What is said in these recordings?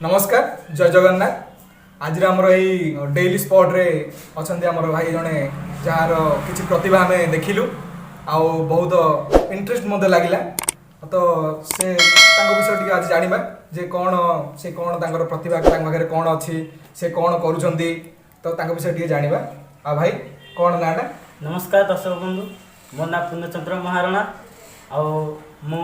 नमस्कार जय जगन्नाथ। आज आमर यही डेली स्पॉट रे अच्छा आमर भाई जड़े जार किसी प्रतिभा आम देखिलु आउ बहुत इंटरेस्ट मत लगिला तो से विषय टी आज जाना जे कौन से कौन तांकर प्रतिभा पाखे कौन अच्छी से कौन करुँच तो विषय टी जाना आ भाई कौन नाटा। नमस्कार दर्शक बंधु मो ना पूर्णचंद्र महारणा आ मु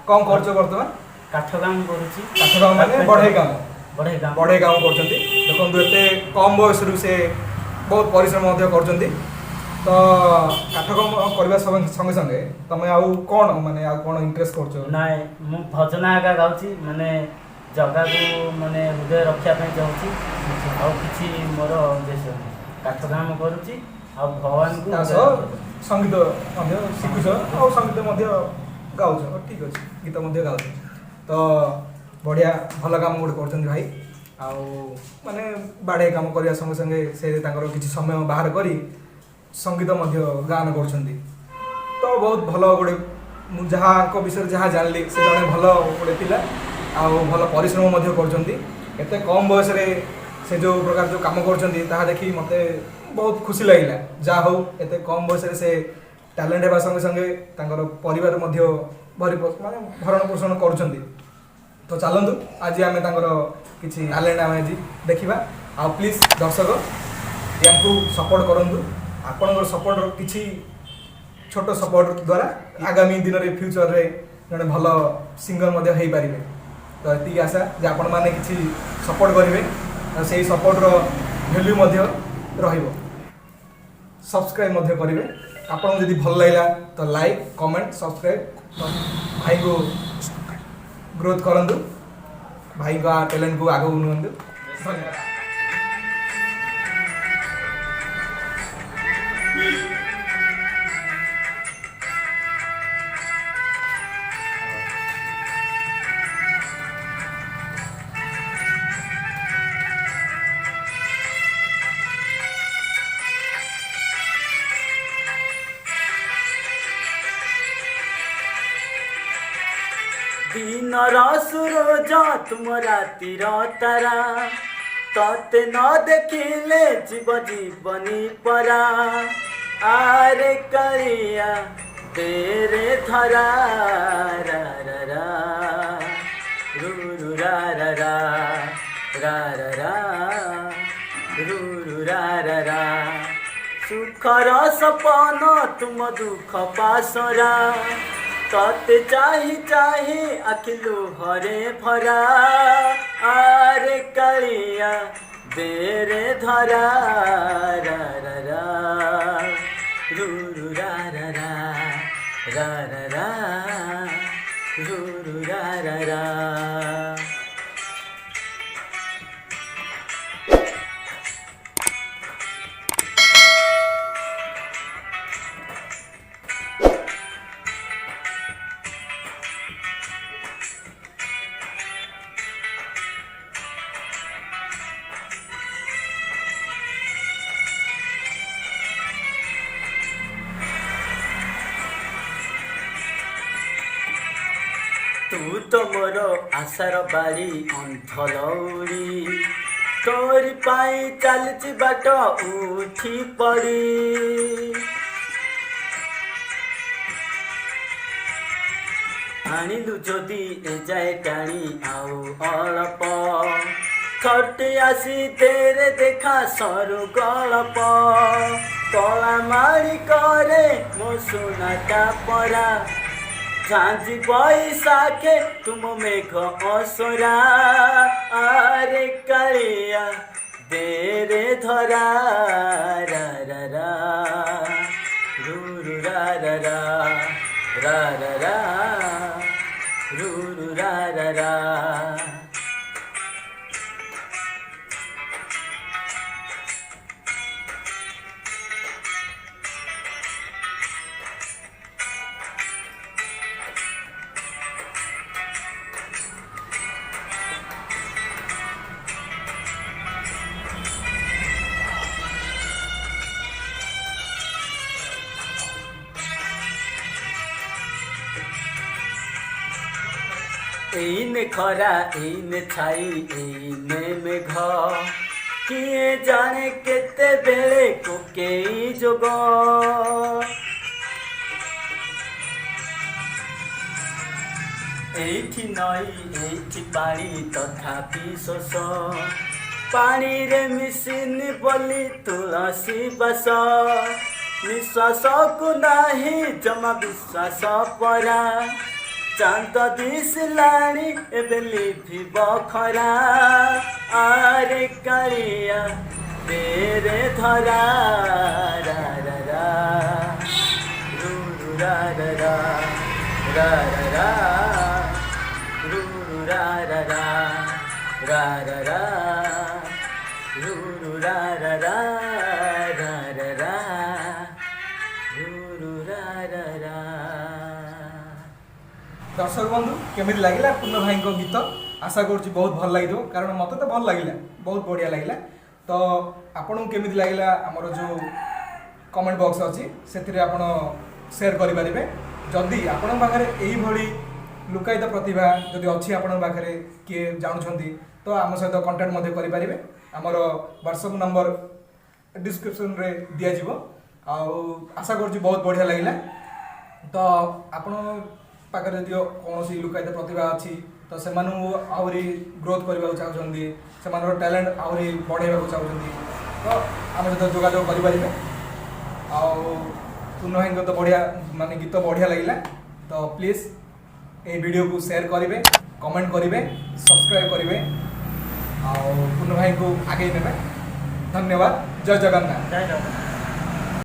कौन कर बर्तमान काठ काम करुँची काठ काम माने बढ़ई काम बढ़ई काम कर देखो एते कम बयस से बहुत परिश्रम कर तो काठ काम करने संगे संगे तुम आउ कौन माने आउ कौन इंटरेस्ट कर नाय मु भजन आगा गाउची माने जगह को माने हृदय रखा चाहूँगी आ किसी मोर उद्देश्य काठ काम करुँची आ भगवान को संगीत शिखुच और संगीत गाउछ ठीक अच्छे गीत गाउछ तो बढ़िया भल काम गोटे कर भाई आउ माने बाड़े काम करने संगे संगे से किसी समय बाहर करी संगीत गान कर तो बहुत भल गोटे जहाँ विषय जहाँ जानी से जड़े भल गोटे पिला आउ भल परिश्रम करते कम बयस से जो प्रकार जो काम कर देखी मत बहुत खुशी लगे जहाँ हो एत कम बयस से टैलेंट होगा संगे संगे परिवार भरी माने भरण पोषण कर तो चलतु आज आम किसी टैलेंट आम आज देखा आ प्लीज दर्शक या सपोर्ट करूँ आपण सपोर्ट किसी छोट सपोर्ट द्वारा आगामी दिन में फ्यूचर रे जड़े भल सिंगर हो पारे तो ये आशा जे आपण मैंने किसी सपोर्ट करेंगे से सपोर्ट वैल्यू सब्सक्राइब करेंगे आपको जब भल लगा तो लाइक कमेंट सब्सक्राइब भाई को ग्रोथ करूँ भाई का टैलेंट को आगे नियंतु धन्यवाद। दिन सूरज तुम रातिर तारा तते न देखिले जीव जीवनी परा आरे करिया तेरे धरा रा रा रा रू रू रा रा रा रा रा रा रू रू रा रा रा सुखर सपन तुम दुख पासरा तते चाही चाही अखिलु हरे भरा आरे कलिया बेरे धरा रा रा रा रू रू रा रा रा रा रा रा रू रू रा रा रा। तू तो मोर आशार बाड़ी अंधलौड़ी तोरी पाई चलची बाट उठी पड़ी आनिलु जदि एजाए टाणी आउ अल्प थटे आसी तेरे देखा सरू गल्प कला मारी करे मो सुनाटा परा झांझी बैसाखे तुम मेघ असरा आरे कालिया देरे धरा रा रा रा रू रू रा रा रा रा रा रा रू रू रा रा रा। ଏଇନେ ଖରା ଏଇନେ ଛାଇ ଏଇନେ ମେଘ କିଏ ଜାଣେ କେତେବେଳେ କୋକେଇ ଯୋଗ ଏଇଠି ନଈ ଏଇଠି ପାଣି ତଥାପି ଶୋଷ ପାଣିରେ ମିଶିନି ବୋଲି ତୁଳସୀ ବାସ ନିଶ୍ୱାସକୁ ନାହିଁ ଜମା ବିଶ୍ୱାସ ପରା ଚାନ୍ଦ ଦିଶିଲାଣି ଏବେ ଲିଭିବ ଖରା ଆରେ କାଳିଆ ତେରେ ଧରା ରା ରା ରା ରୁ ରୁ ରା ରା ରା ରା ରା ରା ରୁ ରୁ ରା ରା ରା ରା ରା ରା ରୁ ରୁ ରା ରା ରା ରା ରା ରା ରୁ ରୁ ରା ରା ରା। दर्शक बंधु केमिति लागिला पूर्ण भाई गीत आशा करुँच बहुत भल लगे कारण मत तो भल लगे बहुत बढ़िया लगे तो आपन केमिति लागिला आमर जो कमेंट बॉक्स अच्छी से आप शेयर करेंगे जदि आपण पाखे यही लुकायित प्रतिभा जदि अच्छी आपण पाखे किए जानुंट तो आम सहित कंटाक्ट करेंगे आमर व्हाट्सएप नंबर डिस्क्रिप्शन रे दिज्व आशा करुँच बहुत बढ़िया लगे तो आपण पाखे जदि कौन लुकायित प्रतिभा अच्छी तो से आहरी ग्रोथ करने चाहते से टैलेंट आहरी बढ़ाइबा चाहते तो आम सहित जोगाजोग करेंगे पूर्ण भाई तो बढ़िया माने गीत बढ़िया लगे तो प्लीज ये वीडियो को शेयर करेंगे कमेंट करेंगे सब्सक्राइब करेंगे पूर्ण भाई को आगे ने धन्यवाद जय जगन्नाथ। जय जगन्नाथ।